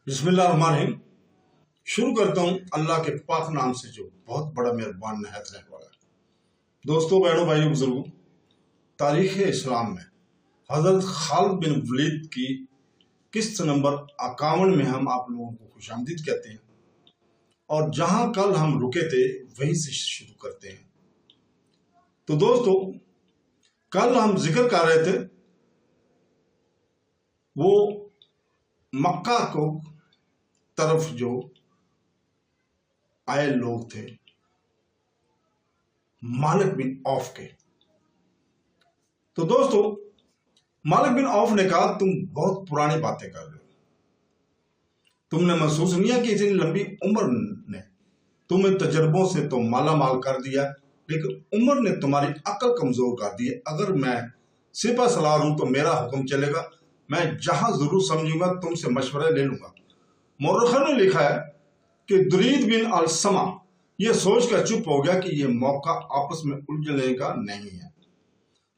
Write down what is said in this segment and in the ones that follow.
बिस्मिल्लाहिर्रहमानिर्रहीम। शुरू करता हूँ अल्लाह के पाक नाम से जो बहुत बड़ा मेहरबान नहायत रहने वाला है। दोस्तों, बहनों, भाइयों, बुजुर्गों, तारीख़ इस्लाम में हज़रत खालिद बिन वलीद की किस्त नंबर 51 में हम आप लोगों को खुशामदीद कहते हैं और जहाँ कल हम रुके थे वहीं से शुरू करते हैं। तो दोस्तों, कल हम जिक्र कर रहे थे वो मक्का को तरफ जो आए लोग थे मालिक बिन औफ के। तो दोस्तों, मालिक बिन औफ ने कहा, तुम बहुत पुरानी बातें कर रहे हो। तुमने महसूस नहीं किया कि इतनी लंबी उम्र ने तुम्हें तजर्बों से तो माला माल कर दिया, लेकिन उम्र ने तुम्हारी अकल कमजोर कर दी है। अगर मैं सिपा सलार हूं तो मेरा हुक्म चलेगा, मैं जहां जरूर समझूंगा तुमसे मशवरा ले लूंगा। मौरखा ने लिखा है कि दुरीद बिन अल-समा ये सोच कर चुप हो गया कि ये मौका आपस में उलझने का नहीं है।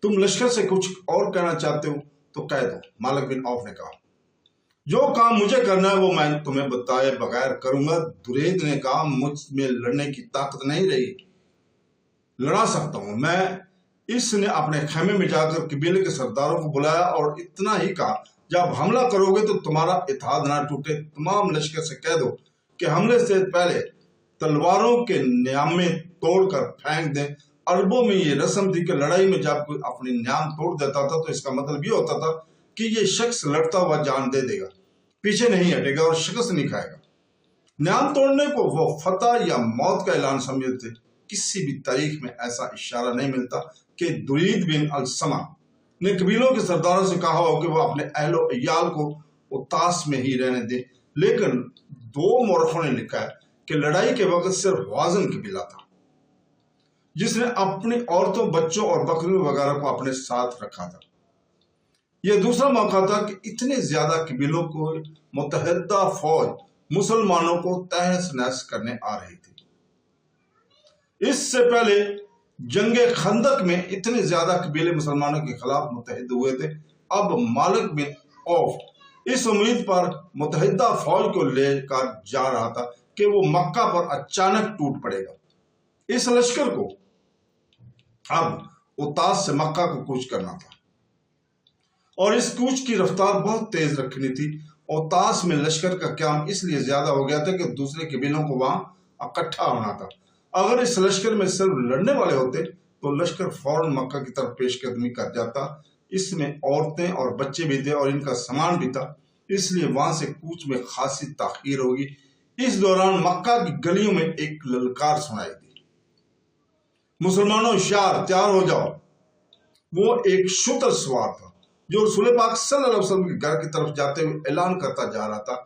तुम लश्कर से कुछ और कहना चाहते हो तो कह दो। मालिक बिन औफ ने कहा, जो काम मुझे करना है वो मैं तुम्हें बताए बगैर करूंगा। दुरीद ने कहा, मुझ में लड़ने की ताकत नहीं रही, लड़ा सकता हूं मैं। इसने अपने खेमे में जाकर कबीले के सरदारों को बुलाया और इतना ही कहा, जब हमला करोगे तो तुम्हारा इत्तेहाद ना टूटे। तमाम लश्कर से कह दो कि हमले से पहले तलवारों के न्यामे तोड़कर फेंक दें। अरबों में ये रस्म थी कि लड़ाई में जब कोई अपनी न्याम तोड़ देता था तो इसका मतलब ये होता था कि ये शख्स लड़ता हुआ जान दे देगा, पीछे नहीं हटेगा और शिकस्त नहीं खाएगा। न्याम तोड़ने को वो फतह या मौत का ऐलान समझते। किसी भी तारीख में ऐसा इशारा नहीं मिलता कि दुरीद बिन अल-समा ने कबीलों के सरदारों से कहा हो कि वो अपने अहलो अयाल को उतास में ही रहने दे। लेकिन दो मौरखों ने लिखा है कि लड़ाई के वक्त सिर्फ वाजन कबीला था जिसने अपनी औरतों, बच्चों और बकरियों वगैरह को अपने साथ रखा था। यह दूसरा मौका था कि इतने ज्यादा कबीलों को मुतहदा फौज मुसलमानों को तहस नहस करने आ रही थी। इससे पहले जंगे खंदक में इतने ज्यादा कबीले मुसलमानों के खिलाफ मुतहद हुए थे। अब मालिक बिन औफ इस उम्मीद पर मुतहदा फौज को लेकर जा रहा था कि वो मक्का पर अचानक टूट पड़ेगा। इस लश्कर को अब उतास से मक्का को कूच करना था और इस कूच की रफ्तार बहुत तेज रखनी थी। उतास में लश्कर का क्याम इसलिए ज्यादा हो गया था कि दूसरे कबीलों को वहां इकट्ठा होना था। अगर इस लश्कर में सिर्फ लड़ने वाले होते तो लश्कर फौरन मक्का की तरफ पेशकदमी कर जाता। इसमें औरतें और बच्चे भी थे और इनका सामान भी था, इसलिए वहां से कूच में खासी ताखीर होगी। इस दौरान मक्का की गलियों में एक ललकार सुनाई दी, मुसलमानों होशियार, तैयार हो जाओ। वो एक शुतर सवार था जो रसूल पाक सल्लल्लाहु अलैहि वसल्लम के घर की तरफ जाते हुए ऐलान करता जा रहा था,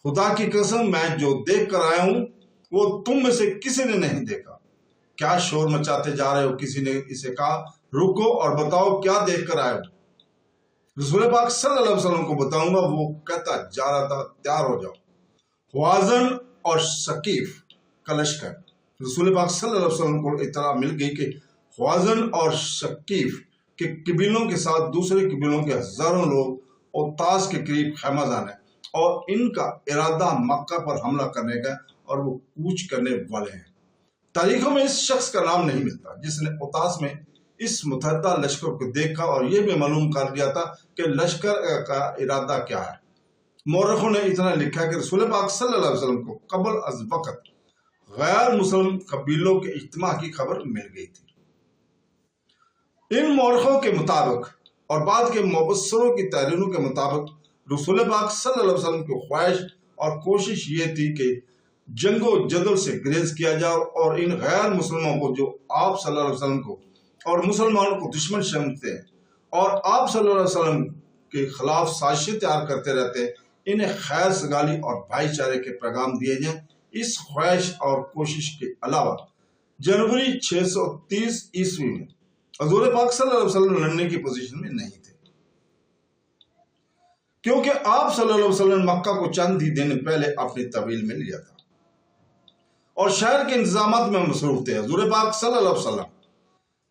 खुदा की कसम, मैं जो देख कर आया हूं वो तुम में से किसी ने नहीं देखा। क्या शोर मचाते जा रहे हो? किसी ने इसे कहा, रुको और बताओ क्या देख कर आए हो। रसूल पाक सल्लल्लाहु अलैहि वसल्लम को बताऊंगा। वो कहता जा रहा था, तैयार हो जाओ। हवाज़न और सकीफ का लश्कर। रसूल पाक सल्लल्लाहु अलैहि वसल्लम को इत्तला मिल गई कि हवाज़न और सकीफ के कबीलों के साथ दूसरे कबीलों के हजारों लोग औतास के करीब खैमाजान है और इनका इरादा मक्का पर हमला करने का और वो कूच करने वाले हैं। तारीखों में इस शख्स का नाम नहीं मिलता जिसने औतास में इस मुतहदा लश्कर को देखा और यह भी मालूम कर दिया था कि लश्कर का इरादा क्या है। मौरखों ने इतना लिखा कि रसूल पाक सल्लल्लाहु अलैहि वसल्लम को कबल अज वक्त गैर मुस्लिम कबीलों के इज्तिमा की खबर मिल गई थी। इन मौरखों के मुताबिक और बाद के मुबस्सिरों की तहरीरों के मुताबिक रसूल पाक सल्लल्लाहु अलैहि वसल्लम की ख्वाहिश और कोशिश ये थी कि जंगो जदल से ग्रेज किया जाए और इन गैर मुसलमानों को जो आप सल्लल्लाहु अलैहि वसल्लम को और मुसलमानों को दुश्मन समझते हैं और आप सल्लल्लाहु अलैहि वसल्लम के खिलाफ साजिशें तैयार करते रहते हैं, इन्हें खैर सगाली और भाईचारे के पैगाम दिए जाएं। इस ख्वाहिश और कोशिश के अलावा जनवरी 630 ईस्वी में हजूर पाक सल्लल्लाहु अलैहि वसल्लम लड़ने की पोजीशन में नहीं थे, क्योंकि आप सल्लल्लाहु अलैहि वसल्लम मक्का को चंद ही दिन पहले अपनी तवील में लिया था और शहर के इंतजामात में मसरूफ थे। हजूर पाक सल्लल्लाहु अलैहि वसल्लम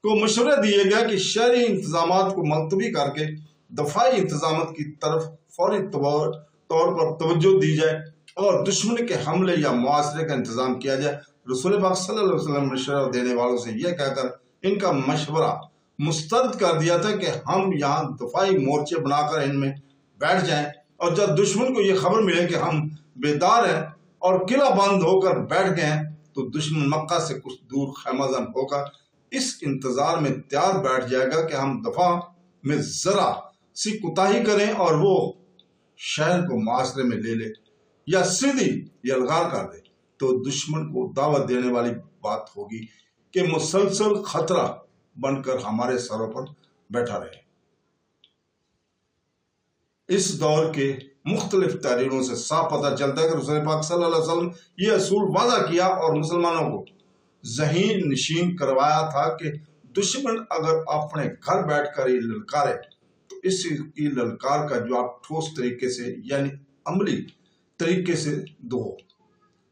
को मशवरा दिया गया कि शहरी इंतजामात को मुलतवी करके दफाई इंतजामात की तरफ फौरी तौर طور پر توجہ دی جائے اور دشمن کے حملے یا معاصرے کا انتظام کیا جائے۔ رسول پاک صلی اللہ علیہ وسلم مشورہ دینے والوں سے یہ کہہ کر ان کا مشورہ مسترد کر دیا تھا کہ ہم یہاں دفاعی مورچے بنا کر ان میں بیٹھ جائیں، اور جب دشمن کو یہ خبر ملے کہ ہم بیدار ہیں اور قلعہ بند ہو کر بیٹھ گئے ہیں تو دشمن مکہ سے کچھ دور خیمہ زن ہو کر اس انتظار میں تیار بیٹھ جائے گا کہ ہم دفاع میں ذرا سی کوتاہی کریں اور وہ شہر کو معاشرے میں لے لے یا سیدھی یلغار کر دے، تو دشمن کو دعوت دینے والی بات ہوگی کہ مسلسل خطرہ بن کر ہمارے سروں پر بیٹھا رہے۔ اس دور کے مختلف تحریروں سے صاف پتہ چلتا ہے کہ رسول پاک صلی اللہ علیہ وسلم یہ اصول واضح کیا اور مسلمانوں کو ذہین نشین کروایا تھا کہ دشمن اگر اپنے گھر بیٹھ کر ہی للکارے تو اس کی للکار کا جواب ٹھوس طریقے سے یعنی عملی طریقے سے دو۔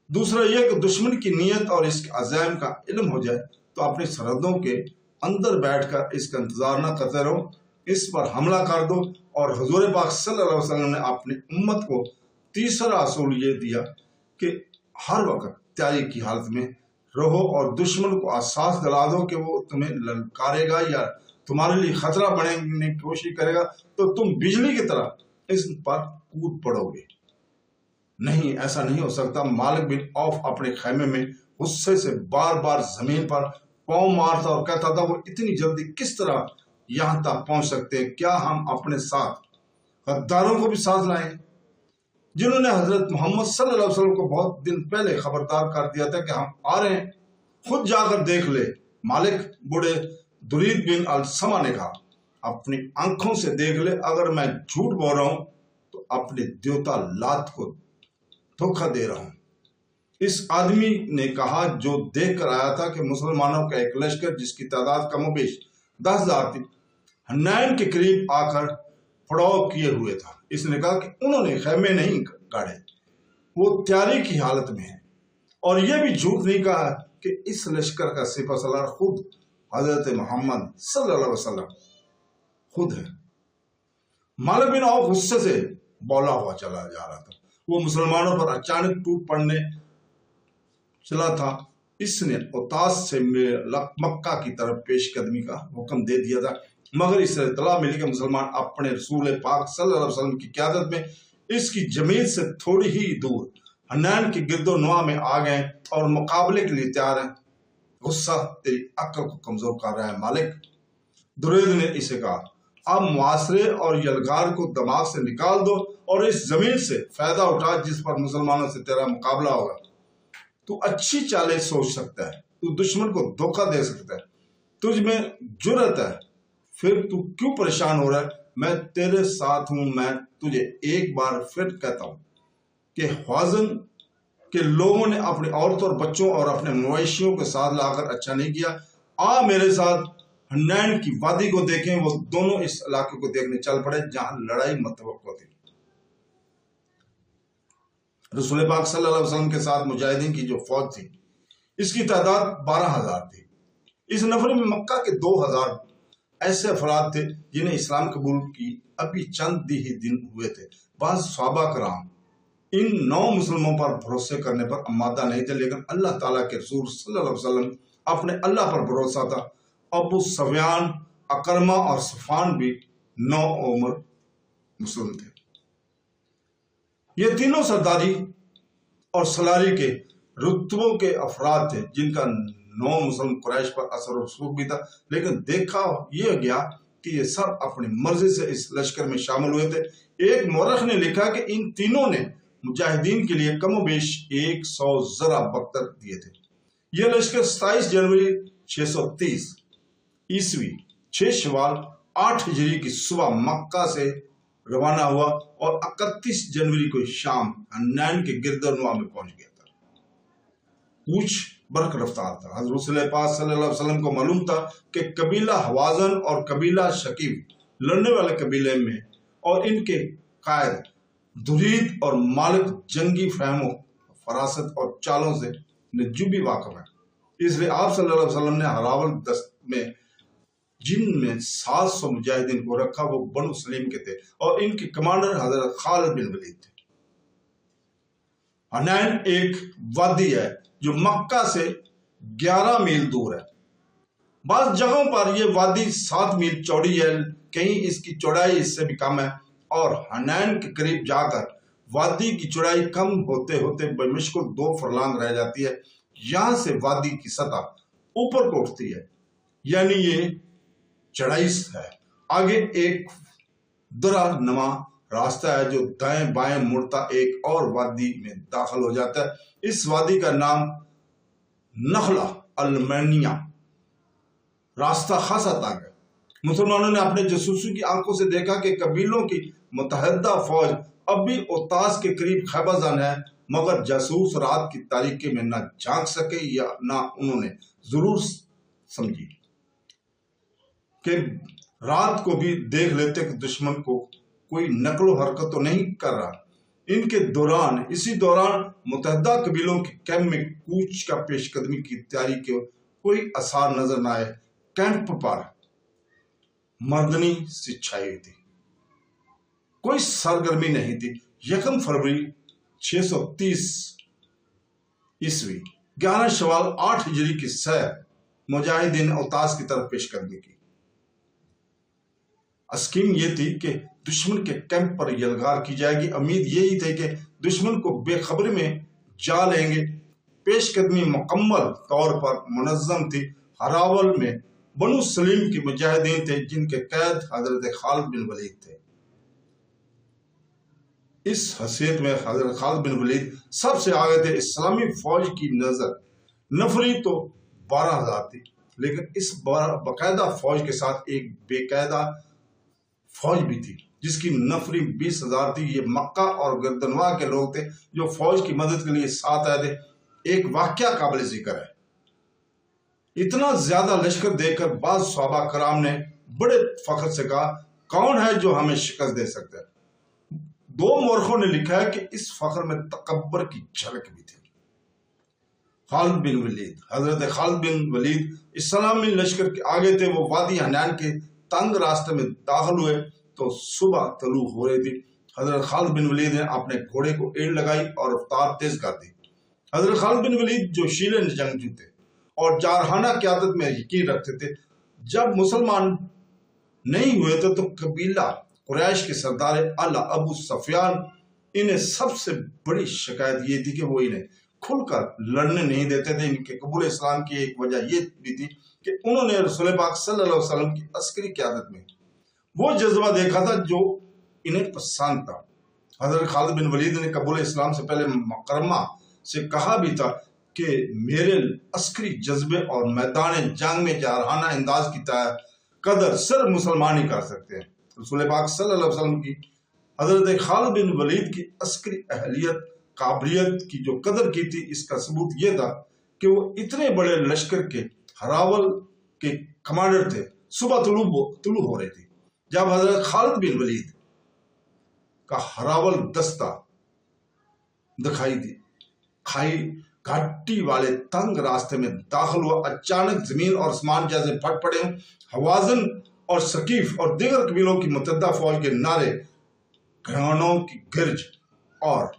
دوسرا یہ کہ دشمن کی نیت اور اس کے عزائم کا علم ہو جائے تو اپنی سرحدوں کے اندر بیٹھ کر اس کا انتظار نہ کرتے رہو، اس پر حملہ کر دو۔ اور حضور پاک صلی اللہ علیہ وسلم نے اپنی امت کو تیسرا اصول یہ دیا کہ ہر وقت تیاری کی حالت میں رہو اور دشمن کو احساس دلا دو کہ وہ تمہیں للکارے گا یا تمہارے لیے خطرہ بننے کی کوشش کرے گا تو تم بجلی کی طرح اس پر کود پڑو گے۔ نہیں، ایسا نہیں ہو سکتا۔ مالک بن عوف اپنے خیمے میں غصے سے بار بار زمین پر پاؤں مارتا اور کہتا تھا وہ اتنی جلدی کس طرح یہاں تک پہنچ سکتے ہیں؟ کیا ہم اپنے ساتھ غداروں کو بھی ساتھ لائیں جنہوں نے حضرت محمد صلی اللہ علیہ وسلم کو بہت دن پہلے خبردار کر دیا تھا کہ ہم آ رہے ہیں، خود جا کر دیکھ لے۔ مالک بوڑھے درید بن السما نے کہا اپنی آنکھوں سے دیکھ لے، اگر میں جھوٹ بول رہا ہوں تو اپنے دیوتا لات کو دھوکہ دے رہا ہوں۔ اس آدمی نے کہا جو دیکھ کر آیا تھا کہ مسلمانوں کا ایک لشکر جس کی تعداد کم و بیش 10,000 تھی حنین کے قریب آ کر پڑاؤ کیے ہوئے تھا۔ اس نے کہا کہ انہوں نے خیمے نہیں گاڑے، وہ تیاری کی حالت میں ہیں، اور یہ بھی جھوٹ نہیں کہا کہ اس لشکر کا سپہ سالار خود حضرت محمد صلی اللہ علیہ وسلم خود ہے۔ مالک بن عوف غصے سے بولا ہوا چلا جا رہا تھا، وہ مسلمانوں پر اچانک ٹوٹ پڑنے چلا تھا۔ اس نے اوتاس سے مکہ کی طرف پیش قدمی کا حکم دے دیا تھا، مگر اس سے اطلاع ملی کہ مسلمان اپنے رسول پاک صلی اللہ علیہ وسلم کی قیادت میں اس کی جمیت سے تھوڑی ہی دور حنین کی گرد و نواح میں آ گئے اور مقابلے کے لیے تیار ہیں۔ غصہ تیری عقل کو کمزور کر رہا ہے مالک، درید نے اسے کہا۔ اب معاصرے اور یلغار کو دماغ سے نکال دو اور اس زمین سے فائدہ اٹھا جس پر مسلمانوں سے تیرا مقابلہ ہوگا۔ تو اچھی چالیں سوچ سکتا ہے، تو دشمن کو دھوکہ دے سکتا ہے، تجھ میں جرأت ہے، پھر تو کیوں پریشان ہو رہا ہے؟ میں تیرے ساتھ ہوں۔ میں تجھے ایک بار پھر کہتا ہوں کہ حوازن کے لوگوں نے اپنی عورتوں اور بچوں اور اپنے مویشیوں کے ساتھ لا کر اچھا نہیں کیا۔ آ میرے ساتھ حنین کی وادی کو دیکھیں۔ وہ دونوں اس علاقے کو دیکھنے چل پڑے جہاں لڑائی متوقع تھی۔ رسول پاک صلی اللہ علیہ وسلم کے ساتھ مجاہدین کی جو فوج تھی اس کی تعداد 12,000 تھی۔ اس نفر میں مکہ کے 2,000 ایسے افراد تھے جنہیں اسلام قبول کی ابھی چند ہی دن ہوئے تھے۔ بعض صحابہ کرام ان 9 مسلموں پر بھروسے کرنے پر آمادہ نہیں تھے، لیکن اللہ تعالیٰ کے رسول صلی اللہ علیہ وسلم اپنے اللہ پر بھروسہ تھا۔ ابو سفیان، اکرمہ اور صفوان بھی 9 عمر مسلم تھے۔ یہ تینوں سرداری اور سلاری کے رتبوں کے افراد تھے جن کا 9 مسلم قریش پر اثر و رسوخ بھی تھا، لیکن دیکھا یہ گیا کہ یہ سب اپنی مرضی سے اس لشکر میں شامل ہوئے تھے۔ ایک مورخ نے لکھا کہ ان تینوں نے مجاہدین کے لیے کم و بیش 100 زرہ بکر دیے تھے۔ یہ لشکر 27 جنوری 630 عیسوی 6 شوال 8 ہجری کی صبح مکہ سے روانہ ہوا اور 31 جنوری کو شام حنین کے گرد و نواح میں پہنچ گیا تھا۔ کوچ برق رفتار تھا۔ حضرت رسول پاک صلی اللہ علیہ وسلم کو معلوم تھا کہ قبیلہ حوازن اور قبیلہ شکیف لڑنے والے قبیلے میں اور ان کے قائد درید اور مالک جنگی فہم و فراست اور چالوں سے نجوبی واقف ہیں۔ اس لیے آپ صلی اللہ علیہ وسلم نے ہراول دست میں جن میں 700 مجاہدین کو رکھا وہ بنو سلیم کے تھے اور ان کے کمانڈر حضرت خالد بن ولید تھے۔ हनैन एक वादी है जो मक्का से 11 मील दूर है। बाज़ जगहों पर यह वादी 7 मील चौड़ी है, कहीं इसकी चौड़ाई इससे भी कम है, और हनैन के करीब जाकर वादी की चौड़ाई कम होते होते बमुश्किल 2 फरलांग रह जाती है। यहां से वादी की सतह ऊपर को उठती है, यानी ये चढ़ाई है। आगे एक दरा नमा रास्ता है जो दाएं बाएं मुड़ता एक और वादी में दाखिल हो जाता है। इस वादी का नाम नखला अलमैनिया। रास्ता खासा तंग है। मुसलमानों ने अपने जासूसों की आंखों से देखा कि कबीलों की मुतहदा फौज अब भी ओतास के करीब खैबरजान है, मगर जासूस रात की तारीकी में न झांक सके या न उन्होंने जरूर समझी कि रात को भी देख लेते कि दुश्मन को कोई नकलो हरकत तो नहीं कर रहा। इसी दौरान मुतहदा कबीलों के कैंप में कूच का पेशकदमी की तैयारी के कोई आसार नजर न आए। कैंप पर मर्दनी सी छाई हुई थी, कोई सरगर्मी नहीं थी। 1 फरवरी 630 ईस्वी 11 शवाल 8 हिजरी की सैर मुजाहिदीन औतास की तरफ पेशकदमी की। स्कीम ये थी कि दुश्मन के कैंप पर यलगार की जाएगी। उम्मीद यही थी कि दुश्मन को बेखबरी में जा लेंगे। पेशकदमी मुकम्मल तौर पर मुनज़्ज़म थी। हरावल में बनु सलीम के मुजाहिदीन थे जिनके कैद हजरत खालिद बिन वलीद थे। इस हैसियत में हजरत खालिद बिन वलीद सबसे आगे थे। इस्लामी फौज की नजर नफरी तो 12,000 थी, लेकिन इस बाकायदा फौज के साथ एक बेकायदा फौज भी थी जिसकी नफरी 20,000 थी। ये मक्का और गर्दनवा के लोग थे जो फौज की मदद के लिए साथ आए थे। एक वाकया काबिल जिक्र है। इतना ज्यादा लश्कर देखकर बाज़ सहाबा कराम ने बड़े फख्र से कहा, कौन है जो हमें शिकस्त दे सकता है? 2 मौरखों ने लिखा है कि इस फख्र में तकब्बर की झलक भी थी। खालिद बिन वलीद, हजरत खालिद बिन वलीद इस्लामी लश्कर के आगे थे। वो वादी हनैन के तंग रास्ते में दाखिल हुए तो सुबह तलू हो रही थी। हजरत खालिद बिन वलीद ने अपने घोड़े को एड़ लगाई और रफ्तार तेज कर दी। हजरत खालिद बिन वलीद जो शीले जंगजू थे और जारहाना क़यादत में यकीन रखते थे, जब मुसलमान नहीं हुए थे तो कबीला कुरैश के सरदार अल अबू सफियान, इन्हें सबसे बड़ी शिकायत ये थी कि वो इन्हें खुलकर लड़ने नहीं देते थे। इनके कबूल इस्लाम की एक वजह ये भी थी कि उन्होंने रसूल पाक सल्लल्लाहु अलैहि वसल्लम की अस्करी क़यादत में वो जज्बा देखा था जो इन्हें पसंद था। हजरत खालिद बिन वलीद ने कबूल इस्लाम से पहले मकरमा से कहा भी था कि मेरे अस्करी जज्बे और मैदान जंग में जारहाना अंदाज की कदर सिर्फ मुसलमान ही कर सकते हैं। रसूल पाक सल्लल्लाहु अलैहि वसल्लम की हजरत खालिद बिन वलीद की अस्करी अहलियत काबिलियत की जो कदर की थी, इसका सबूत यह था कि वो इतने बड़े लश्कर के हरावल के कमांडर थे। सुबह तुलू हो रही थी जब हजरत खालिद बिन वलीद का हरावल दस्ता दिखाई दी खाई घाटी वाले तंग रास्ते में दाखिल हुआ। अचानक जमीन और आसमान जैसे फट पड़े। हवाजन और सकीफ और दीगर कबीलों की मुतहदा फौज के नारे, घरानों की गिरज और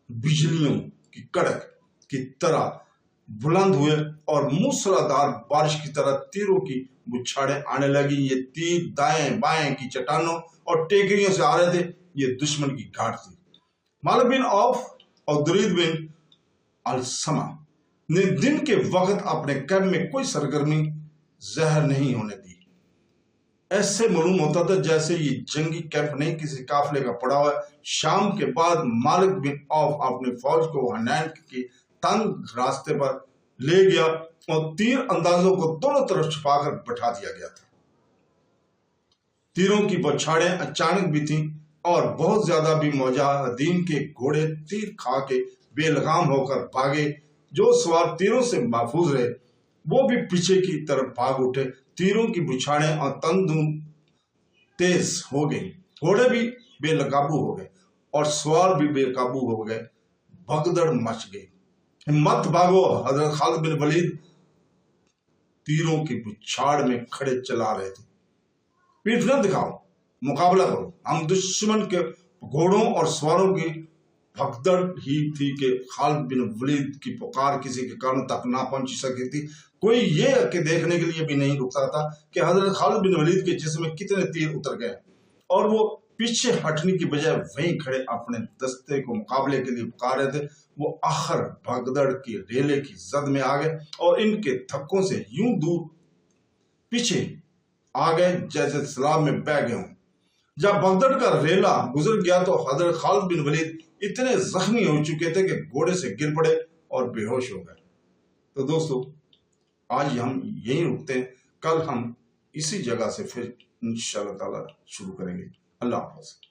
बिजलियों की कड़क की तरह बुलंद हुए और मूसलाधार बारिश की तरह तीरों की बुछाड़ें आने लगी। ये तीर दाएं बाएं की चट्टानों और टेकरियों से आ रहे थे। ये दुश्मन की घाट थी। मालिक बिन औफ और दुरीद बिन अलसमा ने दिन के वक्त अपने कैंप में कोई सरगर्मी जहर नहीं होने दी। ऐसे मालूम होता था जैसे ये जंगी कैंप नहीं किसी काफिले का पड़ा हुआ है। शाम के बाद मालिक बिन औफ अपनी फौज को हनैन के तंग रास्ते पर ले गया और तीर अंदाजों को दोनों तरफ छुपाकर बैठा दिया गया था। तीरों की बौछारें अचानक भी थीं और बहुत ज्यादा भी मुजाहिदीन के घोड़े तीर खा के बेलगाम होकर भागे। जो सवार तीरों से महफूज रहे वो भी पीछे की तरफ भाग उठे। तीरों की बुछाड़ें और तंदून तेज हो गई। घोड़े भी बेकाबू हो गए और सवार भी बेकाबू हो गए। भगदड़ मच गई। हिम्मत भागो, हजरत खालिद बिन वलीद तीरों की बुछाड़ में खड़े चला रहे थे। पीठ न दिखाओ, मुकाबला करो। हम दुश्मन के घोड़ों और सवारों की भगदड़ ही थी कि खालिद बिन वलीद की पुकार किसी के कानों तक ना पहुंच सकी थी। कोई ये कि देखने के लिए भी नहीं रुकता था कि हजरत खालिद बिन वलीद के जिस्म में कितने तीर उतर गए, और वो पीछे हटने की बजाय वहीं खड़े अपने दस्ते को मुकाबले के लिए पुकार रहे थे। वो आखिर भगदड़ की रेले की जद में आ गए और इनके धक्कों से यूं दूर पीछे आ गए जैसे सैलाब में बह गए हों। जब भगदड़ का रेला गुजर गया तो हजरत खालिद बिन वलीद इतने जख्मी हो चुके थे कि घोड़े से गिर पड़े और बेहोश हो गए। तो दोस्तों, आज हम यहीं रुकते हैं, कल हम इसी जगह से फिर इंशाअल्लाह ताला शुरू करेंगे। अल्लाह हाफ़िज़।